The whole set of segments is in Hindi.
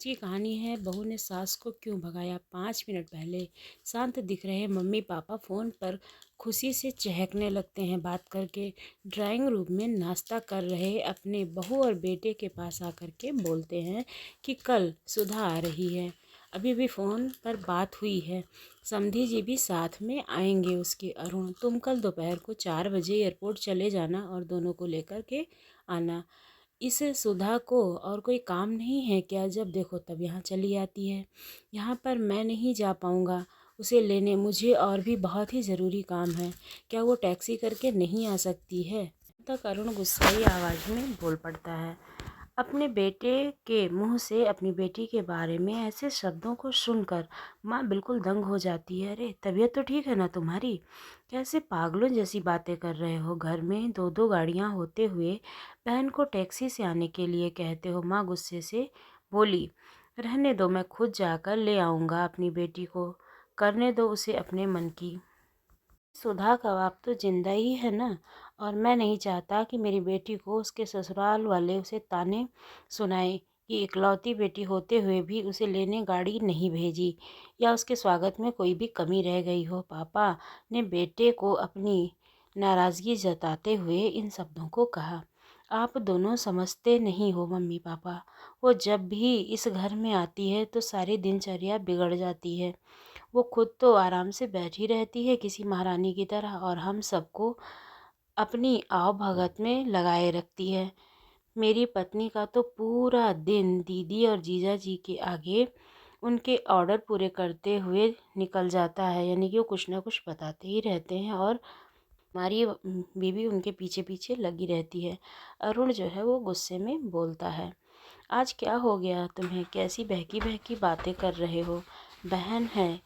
की कहानी है बहू ने सास को क्यों भगाया। 5 मिनट पहले शांत दिख रहे मम्मी पापा फ़ोन पर खुशी से चहकने लगते हैं। बात करके ड्राइंग रूम में नाश्ता कर रहे अपने बहू और बेटे के पास आकर के बोलते हैं कि कल सुधा आ रही है। अभी भी फ़ोन पर बात हुई है, समधी जी भी साथ में आएंगे उसके। अरुण, तुम कल दोपहर को 4 बजे एयरपोर्ट चले जाना और दोनों को लेकर के आना। इस सुधा को और कोई काम नहीं है क्या? जब देखो तब यहाँ चली आती है। यहाँ पर मैं नहीं जा पाऊँगा उसे लेने, मुझे और भी बहुत ही ज़रूरी काम है। क्या वो टैक्सी करके नहीं आ सकती है? तक अरुण गुस्साई आवाज़ में बोल पड़ता है। अपने बेटे के मुंह से अपनी बेटी के बारे में ऐसे शब्दों को सुनकर माँ बिल्कुल दंग हो जाती है। अरे तबीयत तो ठीक है ना तुम्हारी? कैसे पागलों जैसी बातें कर रहे हो? घर में दो दो गाड़ियाँ होते हुए बहन को टैक्सी से आने के लिए कहते हो। माँ गुस्से से बोली। रहने दो, मैं खुद जाकर ले आऊँगा अपनी बेटी को, करने दो उसे अपने मन की। सुधा कबाब तो जिंदा ही है ना, और मैं नहीं चाहता कि मेरी बेटी को उसके ससुराल वाले उसे ताने सुनाए कि इकलौती बेटी होते हुए भी उसे लेने गाड़ी नहीं भेजी, या उसके स्वागत में कोई भी कमी रह गई हो। पापा ने बेटे को अपनी नाराज़गी जताते हुए इन शब्दों को कहा। आप दोनों समझते नहीं हो मम्मी पापा, वो जब भी इस घर में आती है तो सारी दिनचर्या बिगड़ जाती है। वो खुद तो आराम से बैठी रहती है किसी महारानी की तरह, और हम सबको अपनी आव भगत में लगाए रखती है। मेरी पत्नी का तो पूरा दिन दीदी और जीजा जी के आगे उनके ऑर्डर पूरे करते हुए निकल जाता है, यानी कि वो कुछ ना कुछ बताते ही रहते हैं और हमारी बीवी उनके पीछे पीछे लगी रहती है। अरुण जो है वो गुस्से में बोलता है। आज क्या हो गया तुम्हें? कैसी बहकी बहकी बातें कर रहे हो? बहन है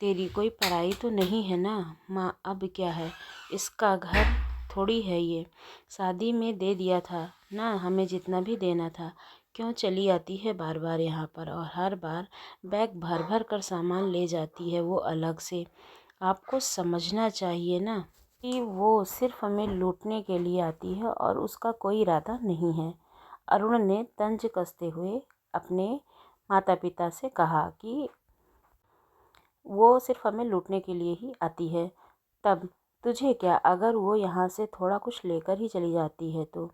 तेरी, कोई पराई तो नहीं है ना? माँ अब क्या है, इसका घर थोड़ी है ये, शादी में दे दिया था ना हमें जितना भी देना था। क्यों चली आती है बार बार यहाँ पर, और हर बार बैग भर भर कर सामान ले जाती है वो अलग से। आपको समझना चाहिए ना कि वो सिर्फ हमें लूटने के लिए आती है और उसका कोई इरादा नहीं है। अरुण ने तंज कसते हुए अपने माता पिता से कहा कि वो सिर्फ हमें लूटने के लिए ही आती है। तब तुझे क्या, अगर वो यहाँ से थोड़ा कुछ लेकर ही चली जाती है तो?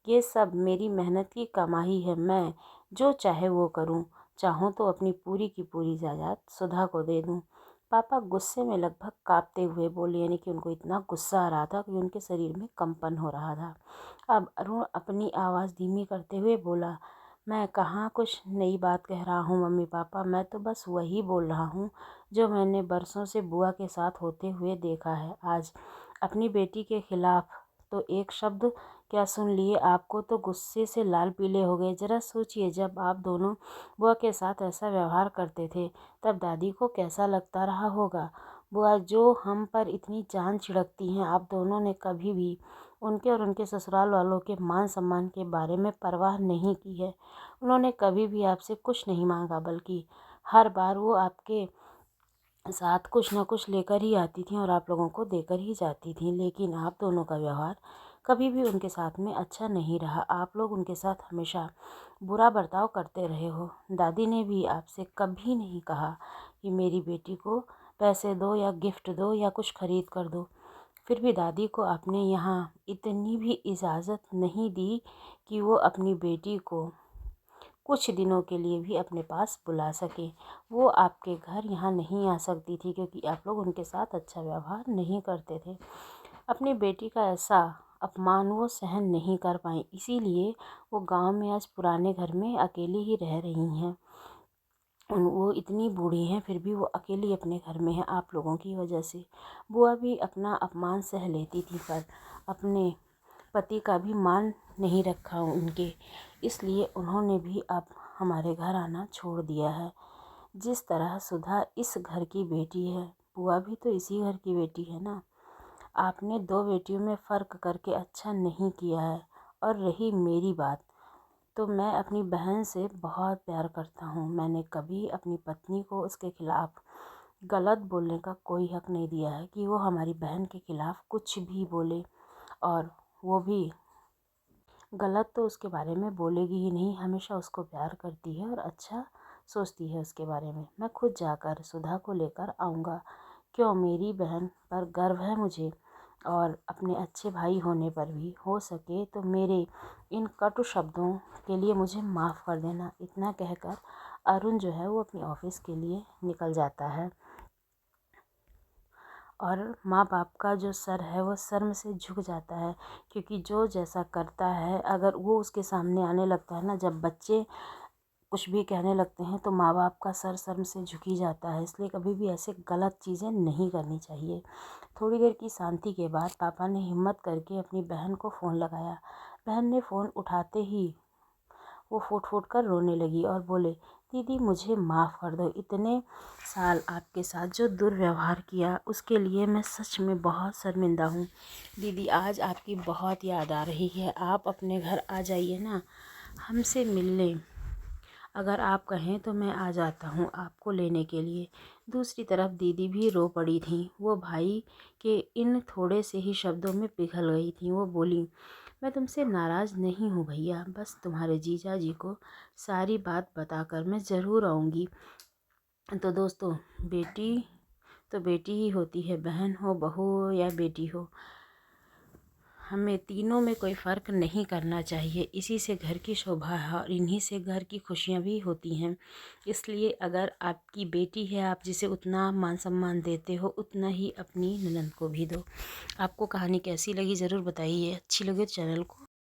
ये सब मेरी मेहनत की कमाई है, मैं जो चाहे वो करूँ। चाहूँ तो अपनी पूरी की पूरी जायदाद सुधा को दे दूँ। पापा गुस्से में लगभग कांपते हुए बोले, यानी कि उनको इतना गुस्सा आ रहा था कि उनके शरीर में कंपन हो रहा था। अब अरुण अपनी आवाज़ धीमी करते हुए बोला, मैं कहाँ कुछ नई बात कह रहा हूँ मम्मी पापा, मैं तो बस वही बोल रहा हूँ जो मैंने बरसों से बुआ के साथ होते हुए देखा है। आज अपनी बेटी के खिलाफ तो एक शब्द क्या सुन लिए, आपको तो गुस्से से लाल पीले हो गए। जरा सोचिए, जब आप दोनों बुआ के साथ ऐसा व्यवहार करते थे तब दादी को कैसा लगता रहा होगा। बुआ जो हम पर इतनी जान छिड़कती हैं, आप दोनों ने कभी भी उनके और उनके ससुराल वालों के मान सम्मान के बारे में परवाह नहीं की है। उन्होंने कभी भी आपसे कुछ नहीं मांगा, बल्कि हर बार वो आपके साथ कुछ ना कुछ लेकर ही आती थी और आप लोगों को देकर ही जाती थी। लेकिन आप दोनों का व्यवहार कभी भी उनके साथ में अच्छा नहीं रहा। आप लोग उनके साथ हमेशा बुरा बर्ताव करते रहे हो। दादी ने भी आपसे कभी नहीं कहा कि मेरी बेटी को पैसे दो या गिफ्ट दो या कुछ खरीद कर दो। फिर भी दादी को आपने यहाँ इतनी भी इजाज़त नहीं दी कि वो अपनी बेटी को कुछ दिनों के लिए भी अपने पास बुला सके। वो आपके घर यहाँ नहीं आ सकती थी क्योंकि आप लोग उनके साथ अच्छा व्यवहार नहीं करते थे। अपनी बेटी का ऐसा अपमान वो सहन नहीं कर पाई, इसीलिए वो गांव में आज पुराने घर में अकेली ही रह रही हैं। वो इतनी बूढ़ी हैं फिर भी वो अकेली अपने घर में है आप लोगों की वजह से। बुआ भी अपना अपमान सह लेती थी, पर अपने पति का भी मान नहीं रखा उनके, इसलिए उन्होंने भी अब हमारे घर आना छोड़ दिया है। जिस तरह सुधा इस घर की बेटी है, बुआ भी तो इसी घर की बेटी है ना। आपने दो बेटियों में फ़र्क करके अच्छा नहीं किया है। और रही मेरी बात, तो मैं अपनी बहन से बहुत प्यार करता हूँ। मैंने कभी अपनी पत्नी को उसके खिलाफ़ गलत बोलने का कोई हक़ नहीं दिया है कि वो हमारी बहन के खिलाफ़ कुछ भी बोले, और वो भी गलत तो उसके बारे में बोलेगी ही नहीं, हमेशा उसको प्यार करती है और अच्छा सोचती है उसके बारे में। मैं खुद जाकर सुधा को लेकर आऊँगा। क्यों, मेरी बहन पर गर्व है मुझे और अपने अच्छे भाई होने पर भी। हो सके तो मेरे इन कटु शब्दों के लिए मुझे माफ़ कर देना। इतना कहकर अरुण जो है वो अपने ऑफिस के लिए निकल जाता है और माँ बाप का जो सर है वो शर्म से झुक जाता है, क्योंकि जो जैसा करता है अगर वो उसके सामने आने लगता है ना, जब बच्चे कुछ भी कहने लगते हैं तो माँ बाप का सर शर्म से झुक ही जाता है। इसलिए कभी भी ऐसे गलत चीज़ें नहीं करनी चाहिए। थोड़ी देर की शांति के बाद पापा ने हिम्मत करके अपनी बहन को फ़ोन लगाया। बहन ने फ़ोन उठाते ही वो फूट फूट कर रोने लगी और बोले, दीदी मुझे माफ़ कर दो। इतने साल आपके साथ जो दुर्व्यवहार किया उसके लिए मैं सच में बहुत शर्मिंदा हूँ। दीदी आज आपकी बहुत याद आ रही है, आप अपने घर आ जाइए ना, हमसे मिलने। अगर आप कहें तो मैं आ जाता हूँ आपको लेने के लिए। दूसरी तरफ दीदी भी रो पड़ी थी। वो भाई के इन थोड़े से ही शब्दों में पिघल गई थी। वो बोली, मैं तुमसे नाराज़ नहीं हूँ भैया, बस तुम्हारे जीजा जी को सारी बात बताकर मैं ज़रूर आऊँगी। तो दोस्तों, बेटी तो बेटी ही होती है, बहन हो, बहू हो या बेटी हो, हमें तीनों में कोई फ़र्क नहीं करना चाहिए। इसी से घर की शोभा है और इन्हीं से घर की खुशियाँ भी होती हैं। इसलिए अगर आपकी बेटी है, आप जिसे उतना मान सम्मान देते हो उतना ही अपनी ननद को भी दो। आपको कहानी कैसी लगी ज़रूर बताइए। अच्छी लगे तो चैनल को